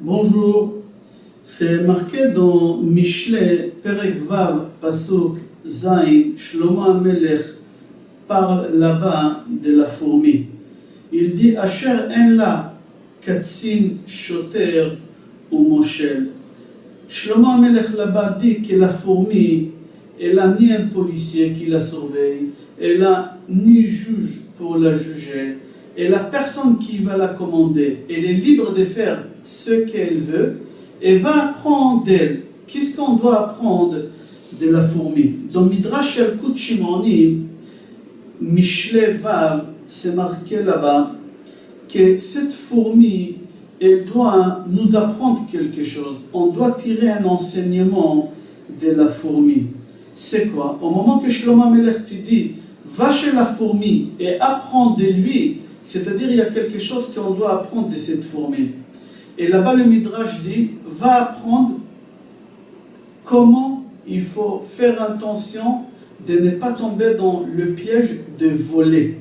Bonjour, c'est marqué dans Mishlei, Perek Vav, Pasuk, Zain, Shlomo HaMelech parle là-bas de la fourmi. Il dit Asher en la katzin shoter ou moshel. Shlomo HaMelech là-bas dit que la fourmi, elle n'a ni un policier qui la surveille, elle n'a ni juge pour la juger, elle n'a personne qui va la commander. Elle est libre de faire ce qu'elle veut et va apprendre d'elle. Qu'est-ce qu'on doit apprendre de la fourmi? Dans Midrash Yalkut Shimoni, Mishlei Vav, c'est marqué là-bas que cette fourmi, elle doit nous apprendre quelque chose. On doit tirer un enseignement de la fourmi. C'est quoi? Au moment que Shlomo HaMelech te dit, va chez la fourmi et apprends de lui, c'est-à-dire il y a quelque chose qu'on doit apprendre de cette fourmi. Et là-bas le Midrash dit, va apprendre comment il faut faire attention de ne pas tomber dans le piège de voler.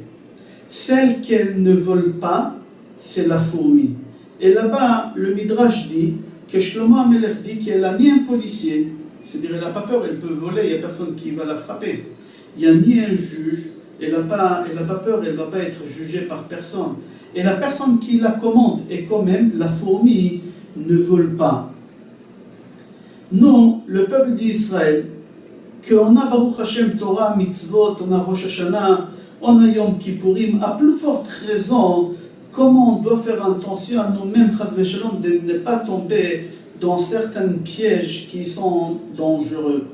Celle qu'elle ne vole pas, c'est la fourmi. Et là-bas, le Midrash dit que Shlomo HaMelech dit qu'elle n'a ni un policier, c'est-à-dire elle n'a pas peur, elle peut voler, il n'y a personne qui va la frapper. Il n'y a ni un juge, elle n'a pas peur, elle ne va pas être jugée par personne. Et la personne qui la commande, et quand même, la fourmi ne vole pas. Nous, le peuple d'Israël, qu'on a Baruch Hashem Torah, Mitzvot, on a Rosh Hashanah, on a Yom Kippourim, à plus forte raison, comment on doit faire attention à nous-mêmes, Chas v'Shalom, de ne pas tomber dans certains pièges qui sont dangereux.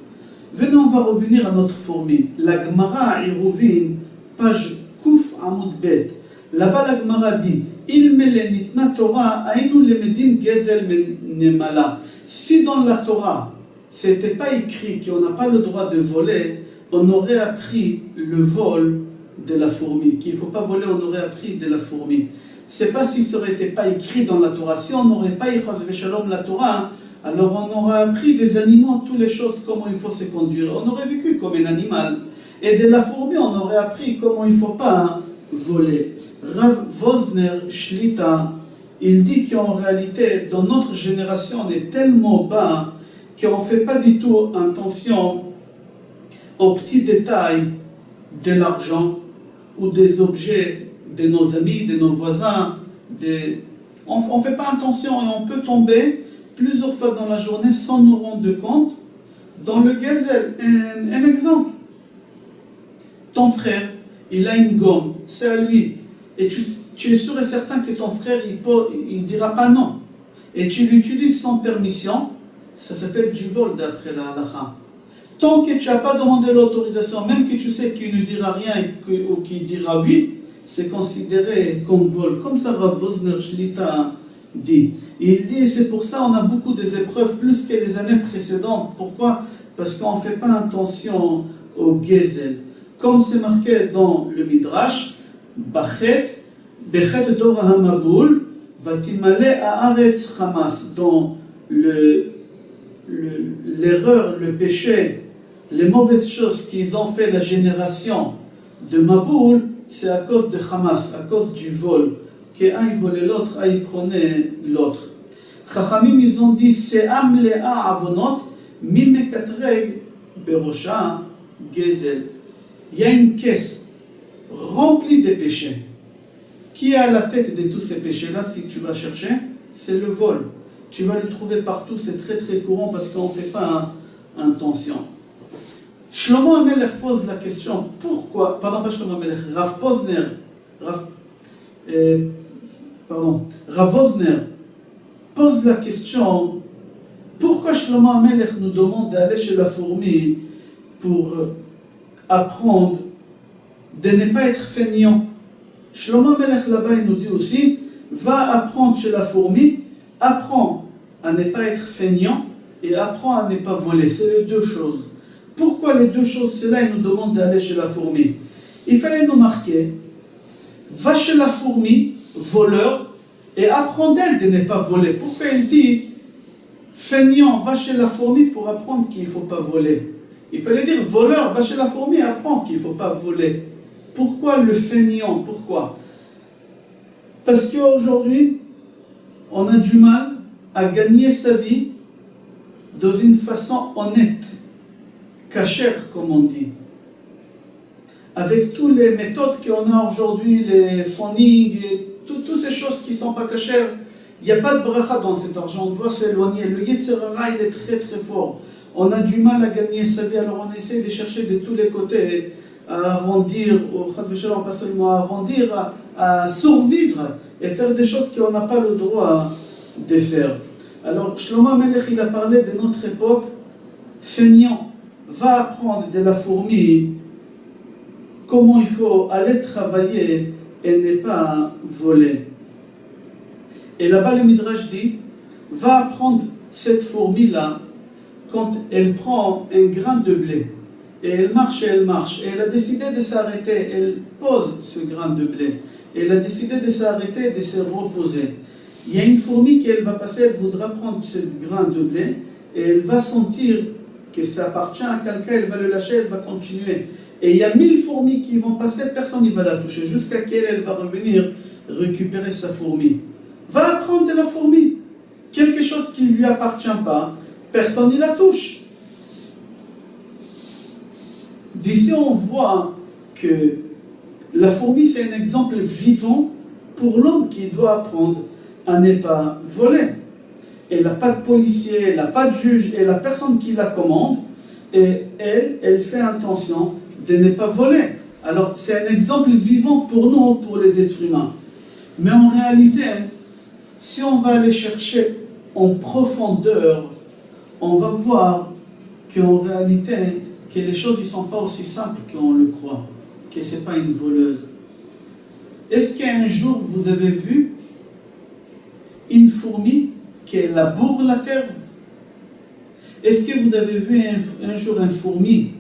Venons, on va revenir à notre fourmi. La Gemara Iruvin, page Kouf Amud Bet. Là-bas, la Gemara dit Il melenitna Torah, aïnou lemedim gezel nemala. Si dans la Torah, c'était pas écrit qu'on n'a pas le droit de voler, on aurait appris le vol de la fourmi. Qu'il ne faut pas voler, on aurait appris de la fourmi. C'est pas si ça n'aurait été pas écrit dans la Torah. Si on n'aurait pas eu Chas v'Shalom la Torah, alors on aurait appris des animaux, toutes les choses, comment il faut se conduire. On aurait vécu comme un animal. Et de la fourmi, on aurait appris comment il ne faut pas voler. Rav Wosner Shlita, il dit qu'en réalité, dans notre génération, on est tellement bas qu'on ne fait pas du tout attention aux petits détails de l'argent ou des objets de nos amis, de nos voisins. On ne fait pas attention et on peut tomber plusieurs fois dans la journée sans nous rendre compte dans le gazelle. Un exemple. Ton frère, il a une gomme, c'est à lui. Et tu es sûr et certain que ton frère, il ne dira pas non. Et tu l'utilises sans permission, ça s'appelle du vol d'après la halakha. Tant que tu n'as pas demandé l'autorisation, même que tu sais qu'il ne dira rien ou qu'il dira oui, c'est considéré comme vol. Comme ça, Rav Wosner Shlita dit. Il dit, c'est pour ça qu'on a beaucoup des épreuves, plus que les années précédentes. Pourquoi? Parce qu'on ne fait pas attention au gezel. Comme c'est marqué dans le Midrash, Bachet, Bechet Dor HaMabul, Vatimale Haaretz Hamas, dans l'erreur, le péché, les mauvaises choses qu'ils ont fait la génération de Maboul, c'est à cause de Hamas, à cause du vol. Qu'un il volait l'autre, un il prenait l'autre. Chachamim, ils ont dit, Se'am le'a avonot, mimekatreg berosha gezel. Il y a une caisse remplie de péchés. Qui est à la tête de tous ces péchés-là, si tu vas chercher? C'est le vol. Tu vas le trouver partout, c'est très très courant parce qu'on ne fait pas attention. Shlomo HaMelech pose la question, pourquoi, pardon, pas Shlomo HaMelech, Rav Wosner pose la question, pourquoi Shlomo HaMelech nous demande d'aller chez la fourmi pour apprendre de ne pas être feignant? Shlomo HaMelech là-bas, il nous dit aussi, va apprendre chez la fourmi, apprends à ne pas être feignant et apprends à ne pas voler. C'est les deux choses. Pourquoi les deux choses? C'est là, il nous demande d'aller chez la fourmi. Il fallait nous marquer, va chez la fourmi, voleur, et apprends d'elle de ne pas voler. Pourquoi il dit, feignant, va chez la fourmi pour apprendre qu'il ne faut pas voler? Il fallait dire, voleur, va chez la fourmi et apprends qu'il ne faut pas voler. Pourquoi le feignant? Pourquoi? Parce qu'aujourd'hui, on a du mal à gagner sa vie dans une façon honnête, cachère comme on dit. Avec toutes les méthodes qu'on a aujourd'hui, les phoning, et toutes ces choses qui ne sont pas cachères, il n'y a pas de bracha dans cet argent, on doit s'éloigner. Le Yetzer Hara, il est très très fort. On a du mal à gagner sa vie, alors on essaie de chercher de tous les côtés à arrondir, pas seulement à arrondir, à survivre et faire des choses qu'on n'a pas le droit de faire. Alors Shlomo HaMelech, il a parlé de notre époque, feignant, va apprendre de la fourmi comment il faut aller travailler et ne pas voler. Et là-bas le Midrash dit, va apprendre cette fourmi-là quand elle prend un grain de blé. Et elle marche, et elle a décidé de s'arrêter, elle pose ce grain de blé. Elle a décidé de s'arrêter, de se reposer. Il y a une fourmi qui elle va passer, elle voudra prendre ce grain de blé, et elle va sentir que ça appartient à quelqu'un, elle va le lâcher, elle va continuer. Et il y a 1000 fourmis qui vont passer, personne ne va la toucher, jusqu'à qu'elle va revenir récupérer sa fourmi. Va apprendre de la fourmi. Quelque chose qui ne lui appartient pas, personne ne la touche. D'ici, on voit que la fourmi, c'est un exemple vivant pour l'homme qui doit apprendre à ne pas voler. Elle n'a pas de policier, elle n'a pas de juge, elle n'a personne qui la commande, et elle fait attention de ne pas voler. Alors, c'est un exemple vivant pour nous, pour les êtres humains. Mais en réalité, si on va aller chercher en profondeur, on va voir qu'en réalité, que les choses ne sont pas aussi simples qu'on le croit, que ce n'est pas une voleuse. Est-ce qu'un jour vous avez vu une fourmi qui laboure la terre? Est-ce que vous avez vu un jour une fourmi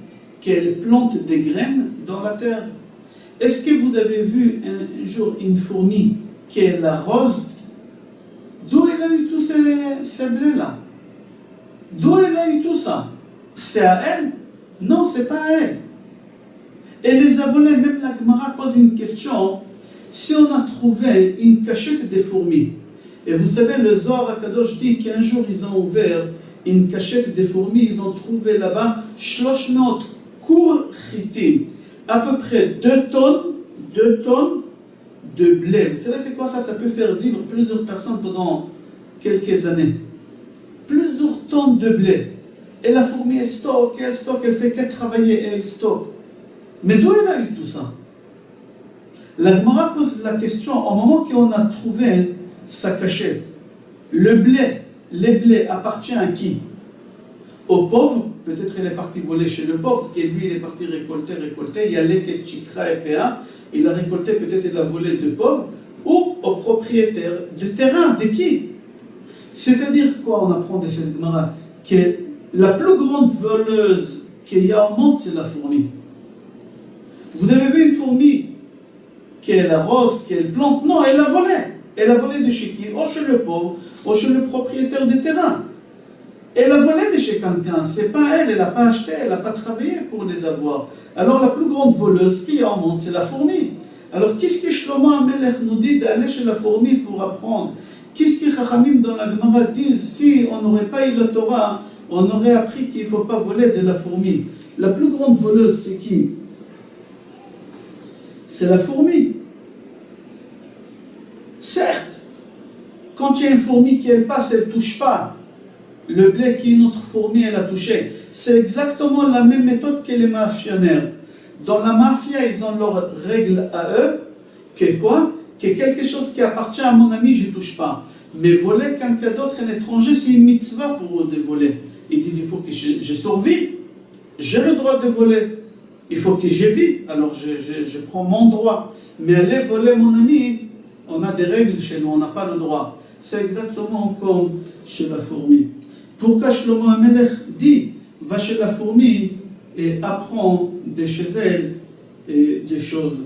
qui plante des graines dans la terre? Est-ce que vous avez vu un jour une fourmi qui l'arrose? D'où elle a eu tous ces blés-là? D'où elle a eu tout ça? C'est à elle? Non, c'est pas à elle. Elle les a volés. Même la Gemara pose une question. Si on a trouvé une cachette de fourmis, et vous savez, le Zohar HaKadosh dit qu'un jour ils ont ouvert une cachette de fourmis, ils ont trouvé là-bas 300 kur chitim, à peu près 2 tonnes de blé. Vous savez c'est quoi ça? Ça peut faire vivre plusieurs personnes pendant quelques années. Plusieurs tonnes de blé. Et la fourmi, elle stocke, elle fait que travailler et elle stocke. Mais d'où elle a eu tout ça? La Gemara pose la question au moment qu'on a trouvé sa cachette. Le blé appartient à qui? Au pauvre. Peut-être elle est partie voler chez le pauvre, et lui il est parti récolter. Il y a Leket, Chikra et Péa. Il a récolté, peut-être il a volé de pauvre. Ou au propriétaire du terrain. De qui? C'est-à-dire quoi on apprend de cette Gemara? Que la plus grande voleuse qu'il y a au monde, c'est la fourmi. Vous avez vu une fourmi qu'elle arrose, qu'elle plante? Non, elle a volé. Elle a volé de chez qui? Ou chez le pauvre, ou chez le propriétaire du terrain. Elle a volé de chez quelqu'un. C'est pas elle n'a pas acheté, elle n'a pas travaillé pour les avoir. Alors la plus grande voleuse qu'il y a au monde, c'est la fourmi. Alors qu'est-ce que Shlomo HaMelech nous dit d'aller chez la fourmi pour apprendre? Qu'est-ce que Chachamim dans la Gemara disent? Si on n'aurait pas eu la Torah, on aurait appris qu'il ne faut pas voler de la fourmi. La plus grande voleuse, c'est qui? C'est la fourmi. Certes, quand il y a une fourmi qui passe, elle ne touche pas le blé qu'une autre fourmi elle a touché. C'est exactement la même méthode que les mafiaires. Dans la mafia, ils ont leurs règles à eux. Que quoi? Que quelque chose qui appartient à mon ami, je ne touche pas. Mais voler quelqu'un d'autre, un étranger, c'est une mitzvah pour eux de voler. Ils disent, il faut que je survis. J'ai le droit de voler. Il faut que je vis. Alors je prends mon droit. Mais aller voler mon ami, on a des règles chez nous, on n'a pas le droit. C'est exactement comme chez la fourmi. Pourquoi Shlomo HaMelech dit, va chez la fourmi et apprends de chez elle des choses.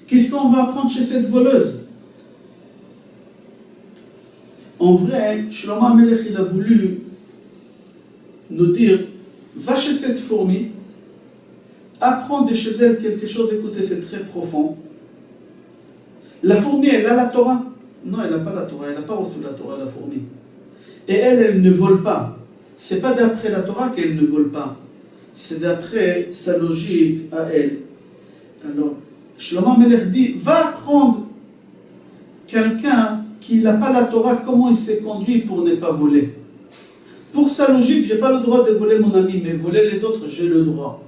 Qu'est-ce qu'on va apprendre chez cette voleuse? En vrai, Shlomo HaMelech, il a voulu nous dire, va chez cette fourmi, apprends de chez elle quelque chose, écoutez, c'est très profond. La fourmi, elle a la Torah. Non, elle n'a pas la Torah, elle n'a pas reçu la Torah, la fourmi. Et elle ne vole pas. C'est pas d'après la Torah qu'elle ne vole pas. C'est d'après sa logique à elle. Alors, Shlomo Amelech dit, va prendre quelqu'un qui n'a pas la Torah, comment il s'est conduit pour ne pas voler. Pour sa logique, je n'ai pas le droit de voler mon ami, mais voler les autres, j'ai le droit.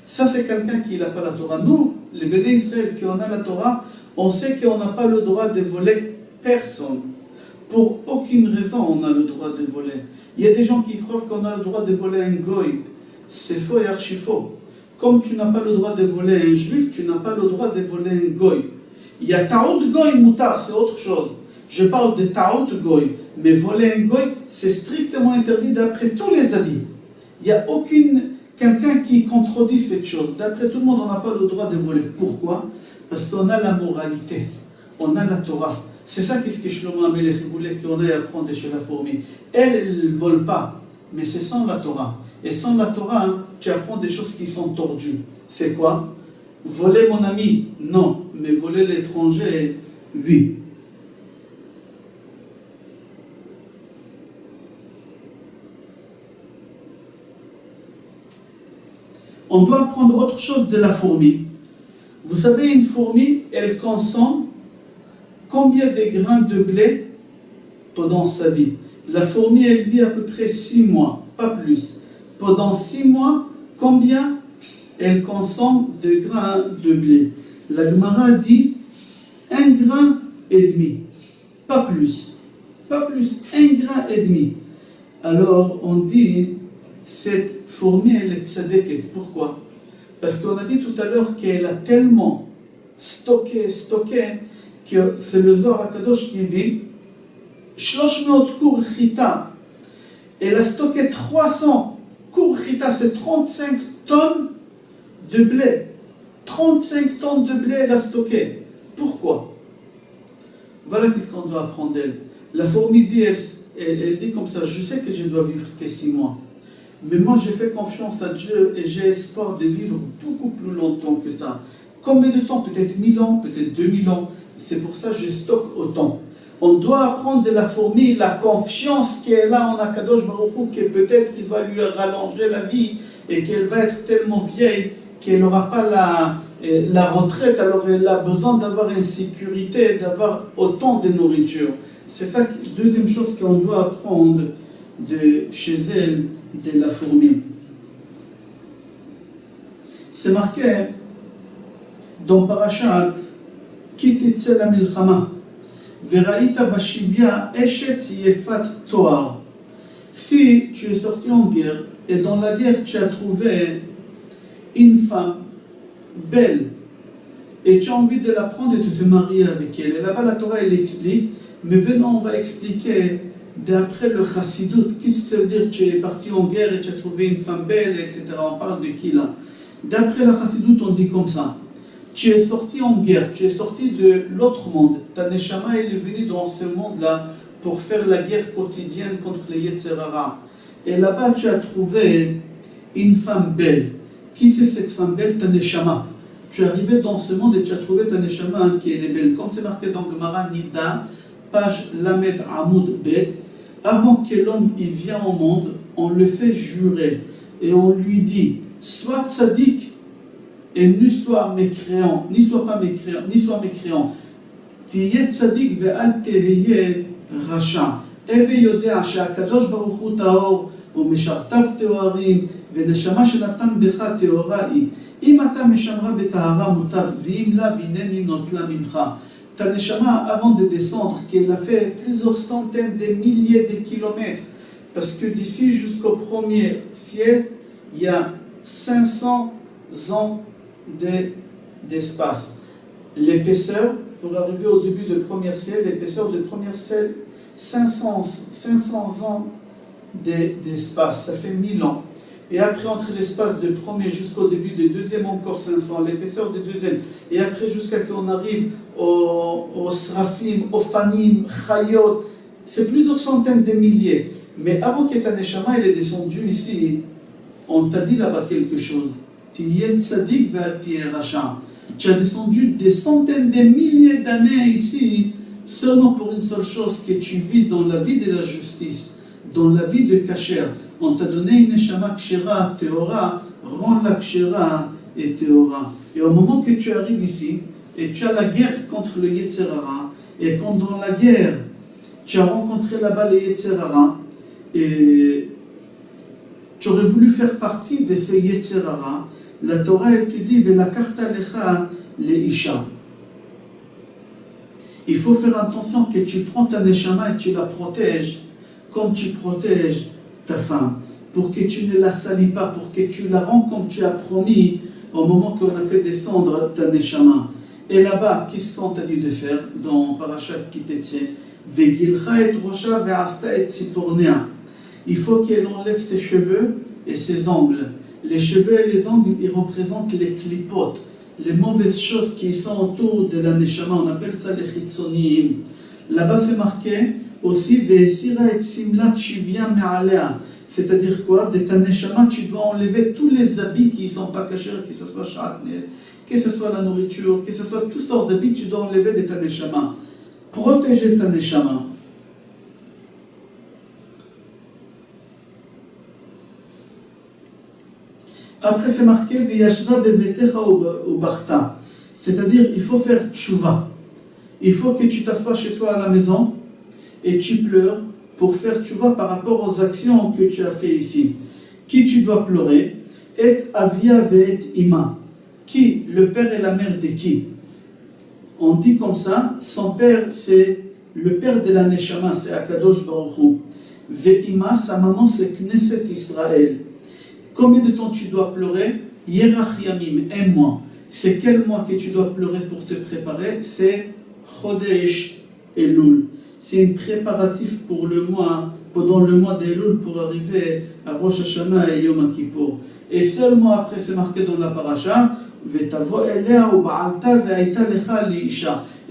Ça, c'est quelqu'un qui n'a pas la Torah. Nous, les Béné Israël, qui on a la Torah, on sait qu'on n'a pas le droit de voler personne. Pour aucune raison, on a le droit de voler. Il y a des gens qui croient qu'on a le droit de voler un goy. C'est faux et archi faux. Comme tu n'as pas le droit de voler un juif, tu n'as pas le droit de voler un goy. Il y a ta'out goy moutar, c'est autre chose. Je parle de ta'out goy. Mais voler un goy, c'est strictement interdit d'après tous les avis. Il n'y a quelqu'un qui contredit cette chose. D'après tout le monde, on n'a pas le droit de voler. Pourquoi? Parce qu'on a la moralité. On a la Torah. C'est ça qu'est-ce que Shlomo Amelech voulait qu'on aille apprendre chez la fourmi. Elle ne vole pas, mais c'est sans la Torah. Et sans la Torah, tu apprends des choses qui sont tordues. C'est quoi? Voler mon ami? Non. Mais voler l'étranger? Oui. On doit apprendre autre chose de la fourmi. Vous savez, une fourmi, elle consomme combien de grains de blé pendant sa vie? La fourmi, elle vit à peu près 6 mois, pas plus. Pendant 6 mois, combien elle consomme de grains de blé? La Gemara dit 1 grain et demi, pas plus. Pas plus, 1 grain et demi. Alors, on dit, cette fourmi, elle est tzadeket. Pourquoi? Parce qu'on a dit tout à l'heure qu'elle a tellement stocké, que c'est le Zohar HaKadosh qui dit 300 kour chita. Elle a stocké 300 kour chita, c'est 35 tonnes de blé. 35 tonnes de blé, elle a stocké. Pourquoi? Voilà qu'est-ce qu'on doit apprendre d'elle. La fourmi dit, elle dit comme ça, je sais que je dois vivre que 6 mois. Mais moi, j'ai fait confiance à Dieu et j'ai espoir de vivre beaucoup plus longtemps que ça. Combien de temps? Peut-être 1000 ans, peut-être 2000 ans. C'est pour ça que je stocke autant. On doit apprendre de la fourmi la confiance qu'elle a en Akadosh Baruch Hu, que peut-être il va lui rallonger la vie et qu'elle va être tellement vieille qu'elle n'aura pas la retraite, alors elle a besoin d'avoir une sécurité, d'avoir autant de nourriture. C'est ça, deuxième chose qu'on doit apprendre de chez elle, de la fourmi. C'est marqué dans Parashat Ki titze lamilchama veraita bashivya eshet yefat toar. Si tu es sorti en guerre et dans la guerre tu as trouvé une femme belle et tu as envie de la prendre et de te marier avec elle. Et là-bas la Torah elle explique, mais venons on va expliquer d'après le chassidut, qu'est-ce que ça veut dire? Tu es parti en guerre et tu as trouvé une femme belle, etc. On parle de qui là? D'après la chassidut, on dit comme ça. Tu es sorti en guerre, tu es sorti de l'autre monde. Ta neshama elle est venue dans ce monde-là pour faire la guerre quotidienne contre les Yetzer Hara. Et là-bas, tu as trouvé une femme belle. Qui c'est cette femme belle? Ta neshama. Tu es arrivé dans ce monde et tu as trouvé ta neshama qui est belle. Comme c'est marqué dans Gemara Nida, page Lamed Amoud Bet. Avant que l'homme y vienne au monde, on le fait jurer et on lui dit sois tzaddik et ne sois mécréant, ni sois pas mécréant, ni sois mécréant. Tiyeh tzaddik ve'al tehiyeh rasha. Eve yodea she'akadosh baruch hu taor u'meshartav teorim ve'neshama shenatan becha teora hi. Im ata meshamra betahara mutav ve'im la vineni notla mimcha. Ta neshama, avant de descendre, qu'elle a fait plusieurs centaines de milliers de kilomètres, parce que d'ici jusqu'au premier ciel, il y a 500 ans d'espace. L'épaisseur, pour arriver au début du premier ciel, l'épaisseur du premier ciel, 500 ans d'espace, ça fait 1000 ans. Et après, entre l'espace du premier jusqu'au début du deuxième, encore 500, l'épaisseur du deuxième. Et après, jusqu'à qu'on arrive aux Srafim, aux Fanim, Chayot, c'est plusieurs centaines de milliers. Mais avant que ta neshama elle est descendue ici, on t'a dit là-bas quelque chose. Tiyeh tzadik ve'al tiyeh rasha. Tu as descendu des centaines de milliers d'années ici seulement pour une seule chose, que tu vis dans la vie de la justice, dans la vie de Kasher. On t'a donné une Neshama Kshera, Théora, rends-la Kshera et Théora. Et au moment que tu arrives ici, et tu as la guerre contre le Yetzer Hara, et pendant la guerre, tu as rencontré là-bas le Yetzer Hara, et tu aurais voulu faire partie de ce Yetzer Hara, la Torah, elle te dit, Velakarta lecha le Isha. Il faut faire attention que tu prends ta Neshama et tu la protèges comme tu protèges ta femme, pour que tu ne la salis pas, pour que tu la rends comme tu as promis au moment qu'on a fait descendre ta Neshama. Et là-bas, qu'est-ce qu'on t'a dit de faire dans Parashat Kitetse? Vegilcha et Rosha ve'asta et Tzipornea. Il faut qu'elle enlève ses cheveux et ses ongles. Les cheveux et les ongles, ils représentent les klipotes, les mauvaises choses qui sont autour de la Neshama. On appelle ça les chitzonim. Là-bas, c'est marqué aussi ve'esira et simlat shivya me'alea. C'est-à-dire quoi? De ta Neshama, tu dois enlever tous les habits qui ne sont pas cachés, que ce soit shatnez, que ce soit la nourriture, que ce soit toutes sortes d'habits, tu dois enlever de ta Neshama. Protéger ta Neshama. Après, c'est marqué V'yashva bevetecha u'bachta. C'est-à-dire, il faut faire tshuva. Il faut que tu t'assoies chez toi à la maison et tu pleures pour faire tshuva par rapport aux actions que tu as fait ici. Qui tu dois pleurer? Et avia ve'et ima. Qui? Le père et la mère de qui? On dit comme ça, son père c'est le père de la Neshama, c'est Akadosh Baruch Hu. Ve'ima, sa maman c'est Knesset Israël. Combien de temps tu dois pleurer? Yerach Yamim, un mois. C'est quel mois que tu dois pleurer pour te préparer? C'est Chodesh Elul. C'est un préparatif pour le mois, pendant le mois d'Elul pour arriver à Rosh Hashanah et Yom Kippur. Et seulement après, c'est marqué dans la paracha,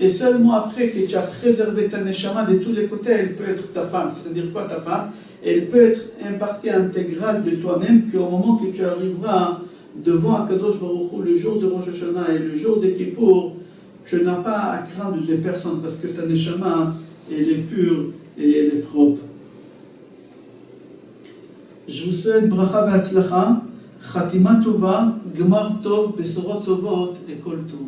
et seulement après que tu as préservé ta Neshama de tous les côtés, elle peut être ta femme. C'est-à-dire quoi ta femme? Elle peut être une partie intégrale de toi-même, qu'au moment que tu arriveras devant Akadosh Baruch Hu, le jour de Rosh Hashanah et le jour de Kippour, tu n'as pas à craindre de personne parce que ta Neshama, elle est pure et elle est propre. Je vous souhaite bracha ve'atzlacha, chatima tova, gmar tov, besorot tovot et kol tov.